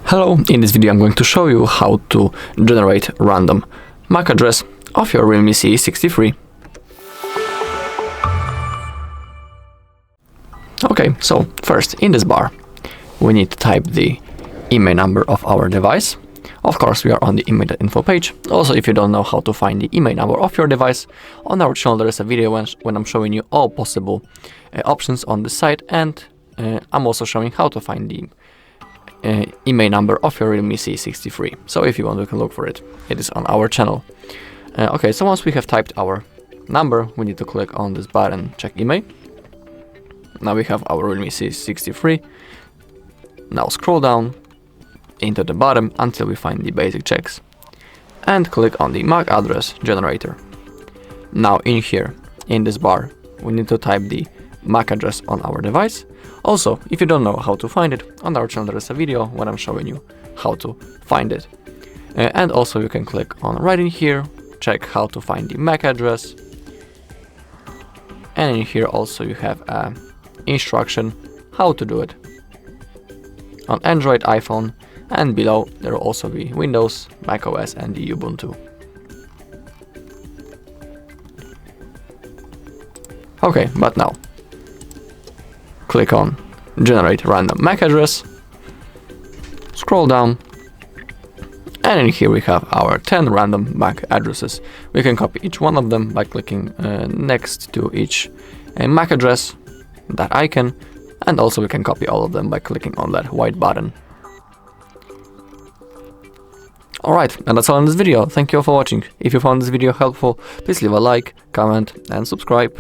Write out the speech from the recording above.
Hello, in this video I'm going to show you how to generate random MAC address of your REALME C63. Okay, so first in this bar we need to type the IMEI number of our device. Of course, we are on the IMEI.info page. Also, if you don't know how to find the IMEI number of your device, on our channel there is a video when I'm showing you all possible options on the site, and I'm also showing how to find the IMEI number of your REALME C63. So if you want, you can look for it. It is on our channel. Okay, so once we have typed our number, we need to click on this button, check IMEI. Now we have our REALME C63. Now scroll down into the bottom until we find the basic checks and click on the MAC address generator. Now in here, in this bar, we need to type the MAC address on our device. Also, if you don't know how to find it, on our channel there is a video when I'm showing you how to find it. And also you can click on right in here, check how to find the MAC address. And in here also you have an instruction how to do it on Android, iPhone, and below there will also be Windows, macOS, and the Ubuntu. Okay, but now click on generate random MAC address, scroll down, and in here we have our 10 random MAC addresses. We can copy each one of them by clicking next to each MAC address, that icon, and also we can copy all of them by clicking on that white button. Alright, and that's all in this video. Thank you all for watching. If you found this video helpful, please leave a like, comment, and subscribe.